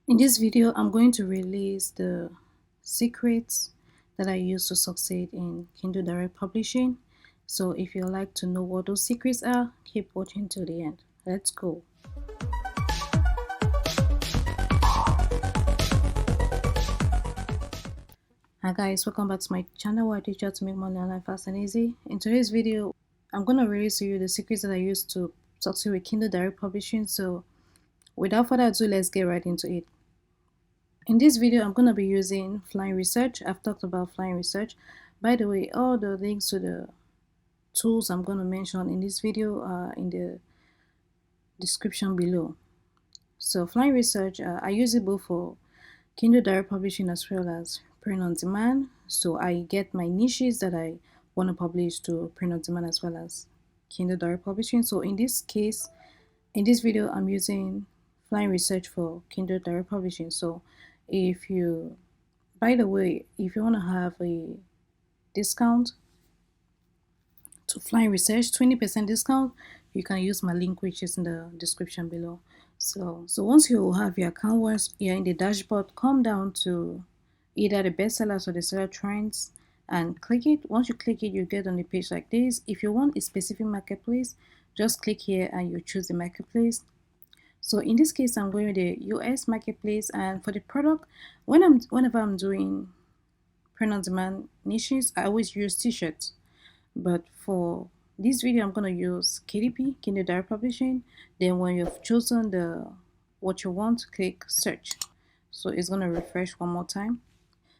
In this video, I'm going to release the secrets that I use to succeed in Kindle Direct Publishing. So if you'd like to know what those secrets are, keep watching till the end. Let's go. Hi guys, welcome back to my channel where I teach you how to make money online fast and easy. In today's video, I'm going to release to you the secrets that I use to succeed with Kindle Direct Publishing. So without further ado, let's get right into it. In this video, I'm going to be using Flying Research. I've talked about Flying Research. By the way, all the links to the tools I'm going to mention in this video are in the description below. So Flying Research, I use it both for Kindle Direct Publishing as well as print on demand. So I get my niches that I want to publish to print on demand as well as Kindle Direct Publishing. So in this case, in this video, I'm using Flying Research for Kindle Direct Publishing. So if you, by the way, if you want to have a discount to Flying Research, 20% discount, you can use my link which is in the description below. So once you have your account, once you're in the dashboard, come down to either the bestsellers or the seller trends and click it. Once you click it, you get on the page like this. If you want a specific marketplace, just click here and you choose the marketplace. So in this case, I'm going to the US marketplace, and for the product, whenever I'm doing print on demand niches, I always use t-shirts. But for this video, I'm going to use KDP, Kindle Direct Publishing. Then when you've chosen what you want, click search. So it's going to refresh one more time.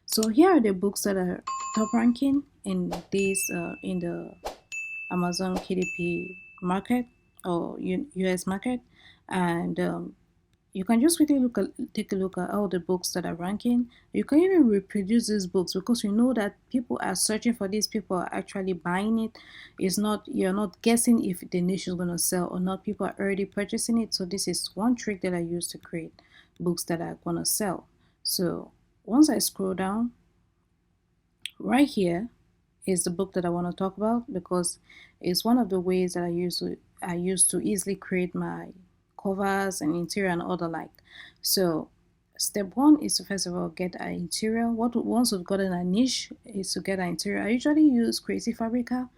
So here are the books that are top ranking in this in the Amazon KDP market or US market, and you can just quickly take a look at all the books that are ranking. You can even reproduce these books because you know that people are searching for these, people are actually buying it. It's not, you're not guessing if the niche is going to sell or not. People are already purchasing it. So this is one trick that I use to create books that are going to sell. So once I scroll down, right here is the book that I want to talk about because it's one of the ways that I use to easily create my covers and interior and other like. So step one is to first of all get an interior. Once we've gotten a niche is to get an interior. I usually use Creative Fabrica.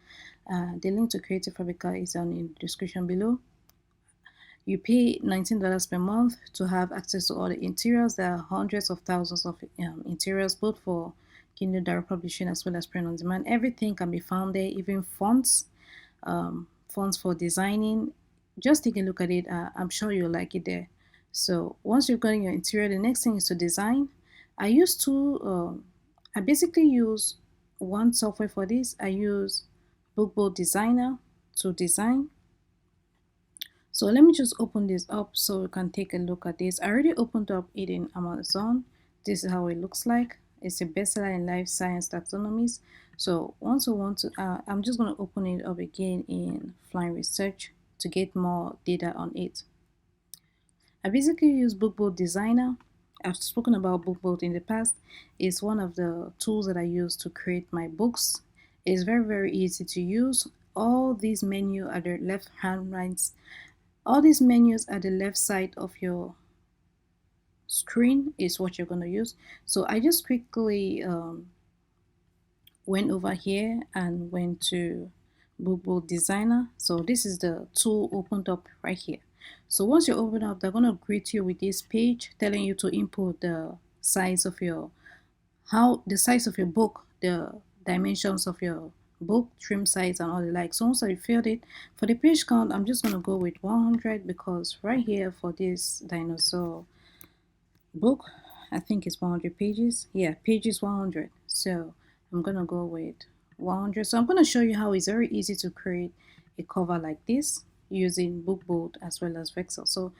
The link to Creative Fabrica is in the description below. You pay $19 per month to have access to all the interiors. There are hundreds of thousands of interiors, both for Kindle Direct Publishing as well as print on demand. Everything can be found there, even fonts, fonts for designing. Just take a look at it. I'm sure you'll like it there. So once you've gotten your interior, the next thing is to design. I basically use one software for this. I use Bookboard Designer to design. So let me just open this up so we can take a look at this. I already opened up it in Amazon. This is how it looks like. It's a bestseller in life science taxonomies. So once we want to, I'm just going to open it up again in Flying Research to get more data on it. I basically use Bookboard Designer. I've spoken about Bookboard in the past. It's one of the tools that I use to create my books. It's very, very easy to use. All these menus are the left hand rights. All these menus at the left side of your screen is what you're going to use. So I just quickly went over here and went to Bookboard Designer. So this is the tool opened up right here. So once you open up, they're going to greet you with this page telling you to input the size of your book, the dimensions of your book, trim size and all the like. So once I filled it, for the page count, I'm just going to go with 100 because right here for this dinosaur book, I think it's 100 pages. Yeah, pages 100. So I'm going to go with 100. So I'm going to show you how it's very easy to create a cover like this using Bookboard as well as Vexel. So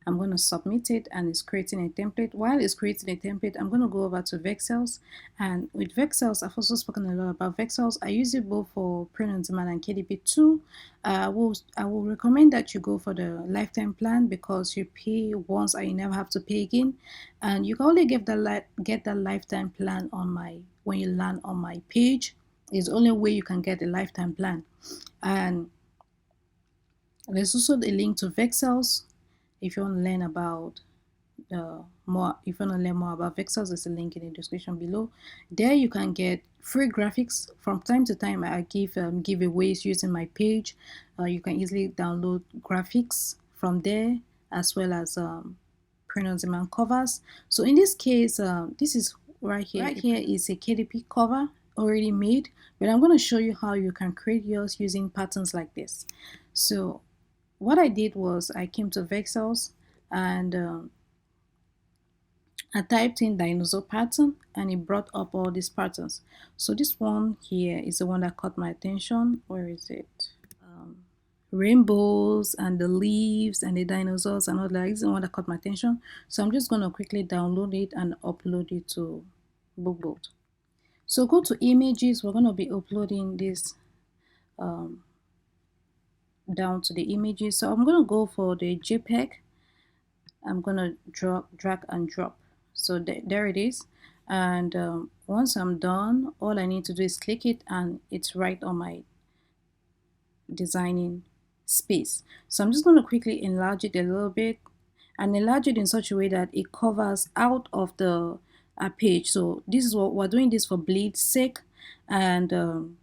I'm going to submit it and it's creating a template. While it's creating a template, I'm going to go over to Vexels. And with Vexels, I've also spoken a lot about Vexels. I use it both for print on demand and KDP too. I will recommend that you go for the lifetime plan because you pay once and you never have to pay again. And you can only get that lifetime plan when you land on my page. It's the only way you can get a lifetime plan. And there's also the link to Vexels if you want to learn about more, if you want to learn more about Vexels, there's a link in the description below. There you can get free graphics. From time to time I give giveaways using my page. You can easily download graphics from there, as well as print on demand covers. So in this case, this is right here. Right here is a KDP cover already made, but I'm going to show you how you can create yours using patterns like this. So what I did was I came to Vexels and I typed in dinosaur pattern and it brought up all these patterns. So this one here is the one that caught my attention. Where is it? Rainbows and the leaves and the dinosaurs and all that is the one that caught my attention. So I'm just going to quickly download it and upload it to BookBoat. So go to images. We're going to be uploading this down to the images. So I'm going to go for the JPEG. I'm going to drag and drop. So there it is. And once I'm done, all I need to do is click it and it's right on my designing space. So I'm just going to quickly enlarge it a little bit and enlarge it in such a way that it covers out of the page. So this is what we're doing this for bleed's sake. And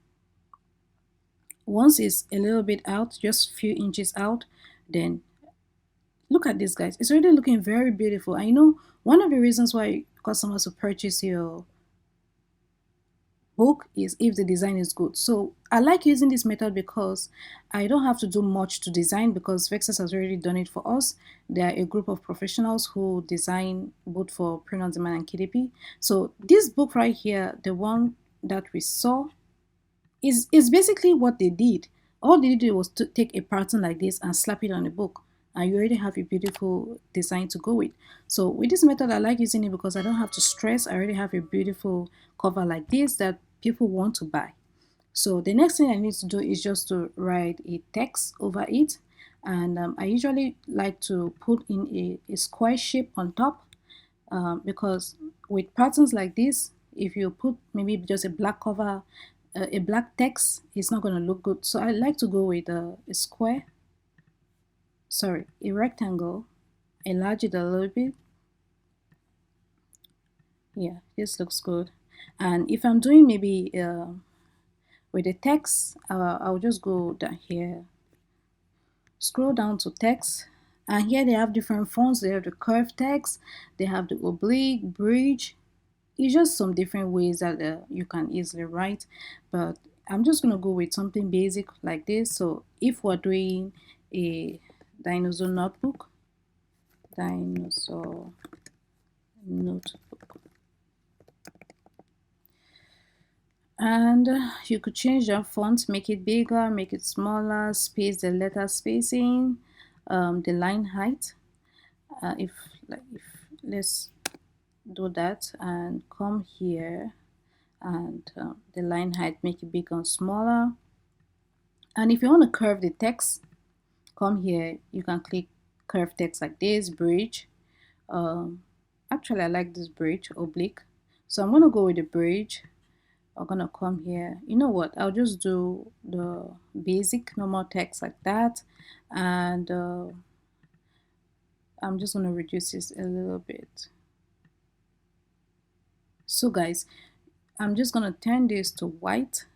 once it's a little bit out, just a few inches out, then look at this, guys. It's already looking very beautiful. I know one of the reasons why customers will purchase your book is if the design is good. So I like using this method because I don't have to do much to design, because Vexels has already done it for us. They are a group of professionals who design both for print on demand and KDP. So this book right here, the one that we saw, is basically what they did. All they did was to take a pattern like this and slap it on a book, and you already have a beautiful design to go with. So with this method, I like using it because I don't have to stress. I already have a beautiful cover like this that people want to buy. So the next thing I need to do is just to write a text over it. And I usually like to put in a square shape on top, because with patterns like this, if you put maybe just a black cover, a black text, it's not going to look good. So I like to go with a square, sorry, a rectangle, enlarge it a little bit. Yeah, this looks good. And if I'm doing maybe with the text, I'll just go down here, scroll down to text, and here they have different fonts. They have the curved text, they have the oblique, bridge. It's just some different ways that you can easily write, but I'm just going to go with something basic like this. So if we're doing a dinosaur notebook, and you could change the font, make it bigger, make it smaller, space the letter spacing, the line height. If let's do that and come here, and the line height, make it bigger and smaller. And if you want to curve the text, come here, you can click curve text like this, bridge. Actually I like this bridge, oblique, so I'm going to go with the bridge. I'm gonna come here. You know what, I'll just do the basic normal text like that, and I'm just gonna reduce this a little bit. So guys, I'm just gonna turn this to white,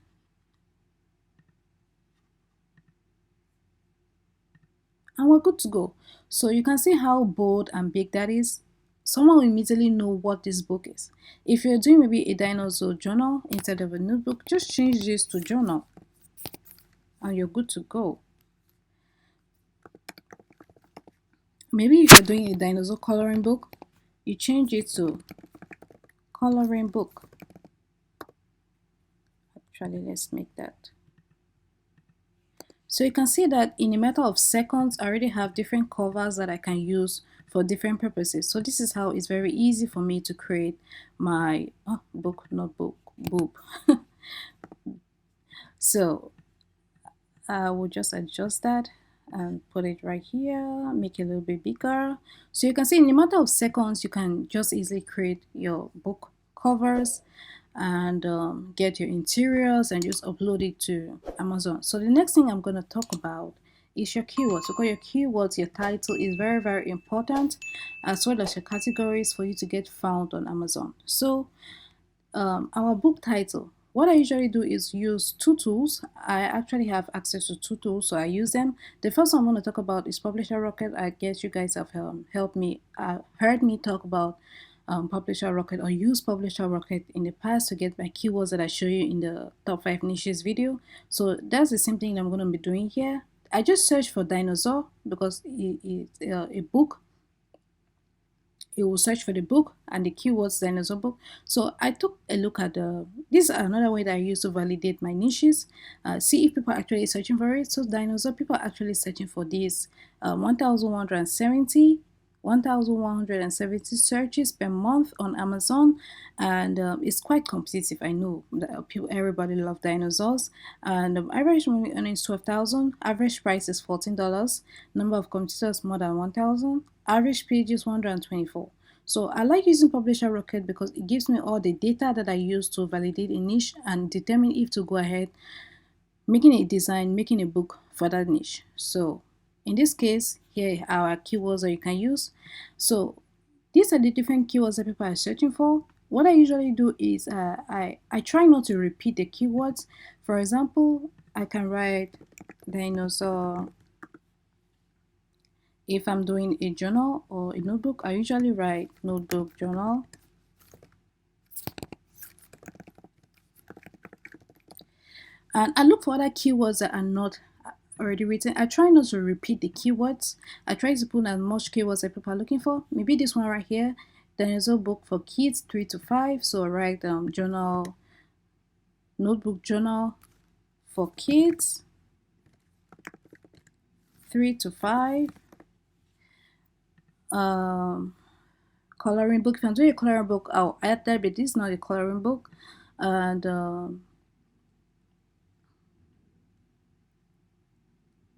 and we're good to go. So you can see how bold and big that is. Someone will immediately know what this book is. If you're doing maybe a dinosaur journal instead of a notebook, just change this to journal and you're good to go. Maybe if you're doing a dinosaur coloring book, you change it to coloring book. Actually, let's make that. So you can see that in a matter of seconds, I already have different covers that I can use for different purposes. So this is how it's very easy for me to create my book, notebook, boob. So I will just adjust that and put it right here, make it a little bit bigger. So you can see in a matter of seconds, you can just easily create your book covers and get your interiors and just upload it to Amazon. So the next thing I'm going to talk about is your keywords, because your keywords, your title is very, very important, as well as your categories for you to get found on Amazon. So our book title, what I usually do is use two tools. I actually have access to two tools, so I use them. The first one I want to talk about is Publisher Rocket. I guess you guys have helped me, heard me talk about Publisher Rocket or use Publisher Rocket in the past to get my keywords that I show you in the top 5 niches video. So that's the same thing I'm going to be doing here. I just search for dinosaur because it's a book. It will search for the book and the keywords dinosaur book. So I took a look at this is another way that I use to validate my niches, see if people are actually searching for it. So dinosaur, people are actually searching for this 1170 searches per month on Amazon, and it's quite competitive. I know that people, everybody love dinosaurs, and average money earnings 12,000. Average price is $14. Number of competitors more than 1,000. Average pages 124. So I like using Publisher Rocket because it gives me all the data that I use to validate a niche and determine if to go ahead making a design, making a book for that niche. So in this case, here are our keywords that you can use. So these are the different keywords that people are searching for. What I usually do is I try not to repeat the keywords. For example, I can write dinosaur. If I'm doing a journal or a notebook, I usually write notebook journal. And I look for other keywords that are not already written. I try not to repeat the keywords. I try to put as much keywords that people are looking for. Maybe this one right here, dinosaur book for kids 3 to 5. So I write journal, notebook journal for kids 3 to 5. Coloring book. If I'm doing a coloring book, I'll add that, but this is not a coloring book. And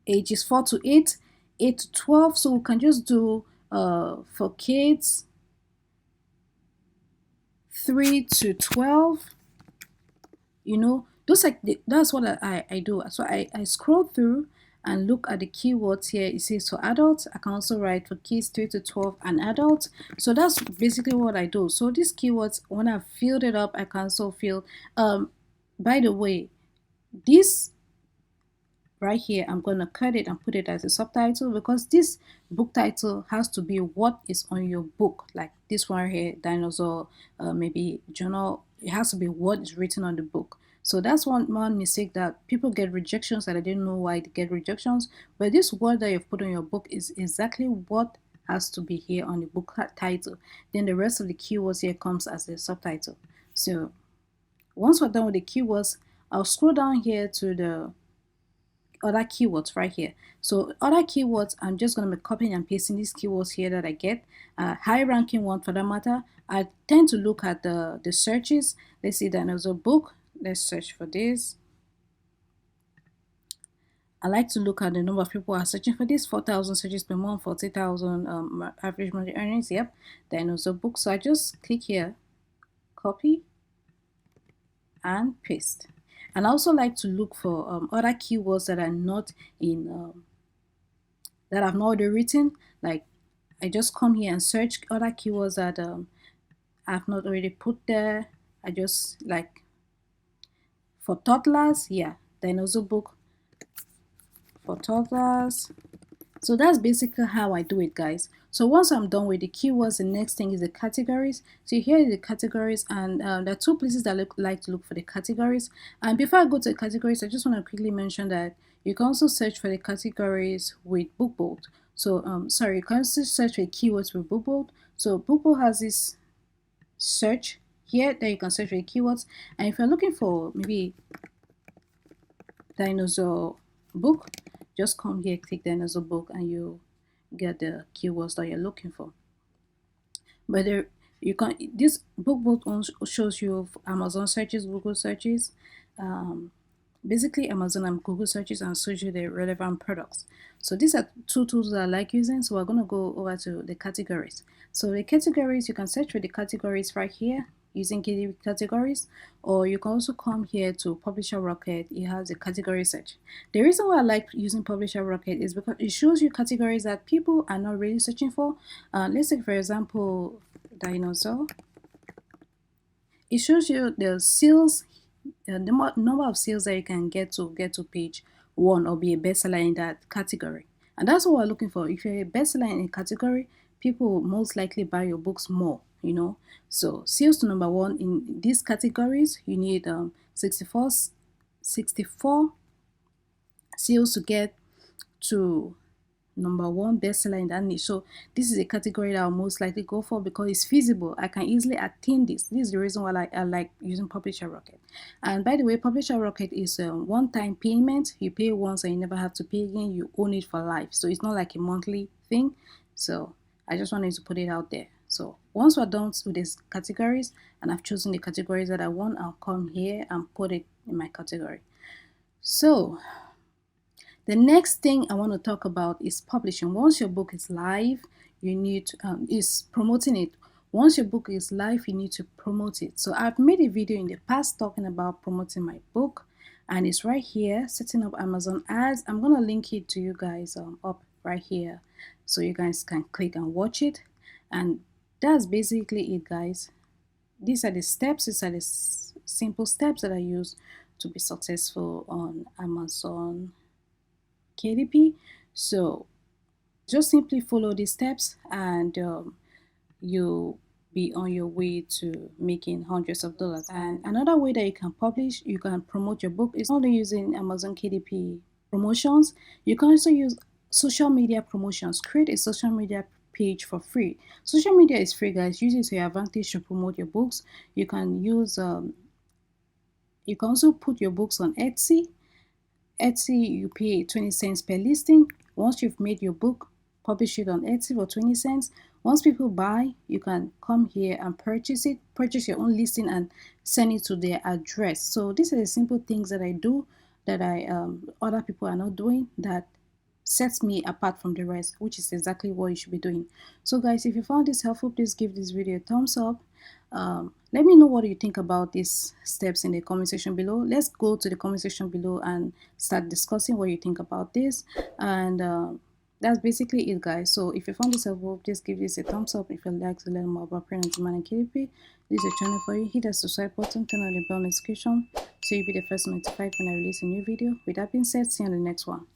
ages 4 to 8, 8 to 12. So we can just do for kids 3 to 12. You know, those like that's what I do. So I scroll through and look at the keywords here. It says for adults. I can also write for kids 3 to 12 and adults. So that's basically what I do. So these keywords, when I've filled it up, I can also fill. By the way, this right here, I'm going to cut it and put it as a subtitle, because this book title has to be what is on your book. Like this one here, dinosaur, maybe journal, it has to be what is written on the book. So that's one mistake that people get rejections, that I didn't know why they get rejections. But this word that you've put on your book is exactly what has to be here on the book title. Then the rest of the keywords here comes as a subtitle. So once we're done with the keywords, I'll scroll down here to the other keywords right here. So other keywords, I'm just going to be copying and pasting these keywords here that I get. High ranking one for that matter. I tend to look at the searches. Let's see, dinosaur book. Let's search for this. I like to look at the number of people who are searching for this. 4,000 searches per month, 40,000 average monthly earnings. Yep, dinosaur book. So I just click here, copy and paste. And I also like to look for other keywords that are not in that I've not already written. Like I just come here and search other keywords that I've not already put there. I just like for toddlers, yeah, dinosaur book for toddlers. So that's basically how I do it, guys. So once I'm done with the keywords, the next thing is the categories. So here are the categories, and there are two places that I like to look for the categories. And before I go to the categories, I just want to quickly mention that you can also search for the categories with BookBolt. So sorry, you can also search for keywords with BookBolt. So BookBolt has this search here that you can search for the keywords. And if you're looking for maybe dinosaur book, just come here, click dinosaur book, and you get the keywords that you're looking for. But there you can, this book shows you Amazon searches, Google searches, basically Amazon and Google searches, and shows you the relevant products. So these are two tools that I like using. So we're going to go over to the categories. So the categories, you can search for the categories right here. using KDP categories, or you can also come here to Publisher Rocket. It has a category search. The reason why I like using Publisher Rocket is because it shows you categories that people are not really searching for. Let's take for example dinosaur. It shows you the sales, the number of sales that you can get to page 1 or be a bestseller in that category. And that's what we're looking for. If you're a bestseller in a category, people will most likely buy your books more, you know. So sales to number 1 in these categories, you need 64 sales to get to number 1 bestseller in that niche. So this is a category that I'll most likely go for because it's feasible. I can easily attain this. This is the reason why I like using Publisher Rocket. And by the way, Publisher Rocket is a one-time payment. You pay once and you never have to pay again. You own it for life. So it's not like a monthly thing. So I just wanted to put it out there. So once we're done with these categories and I've chosen the categories that I want, I'll come here and put it in my category. So the next thing I want to talk about is publishing. Once your book is live, you need to, is promoting it. Once your book is live, you need to promote it. So I've made a video in the past talking about promoting my book, and it's right here, setting up Amazon ads. I'm going to link it to you guys up right here so you guys can click and watch it. And that's basically it, guys. These are the steps. These are the simple steps that I use to be successful on Amazon KDP. So just simply follow these steps and you'll be on your way to making hundreds of dollars. And another way that you can publish, you can promote your book is not only using Amazon KDP promotions, you can also use social media promotions. Create a social media page for free. Social media is free, guys. Use it to your advantage to promote your books. You can use you can also put your books on Etsy. Etsy, you pay 20 cents per listing. Once you've made your book, publish it on Etsy for 20 cents. Once people buy, you can come here and purchase it, purchase your own listing and send it to their address. So these are the simple things that I do that other people are not doing, that sets me apart from the rest, which is exactly what you should be doing. So guys, if you found this helpful, please give this video a thumbs up. Let me know what you think about these steps in the comment section below. Let's go to the comment section below and start discussing what you think about this. And that's basically it, guys. So if you found this helpful, please give this a thumbs up. If you'd like to learn more about print on demand and KDP, this is a channel for you. Hit that subscribe button, turn on the bell notification so you'll be the first notified when I release a new video. With that being said, see you on the next one.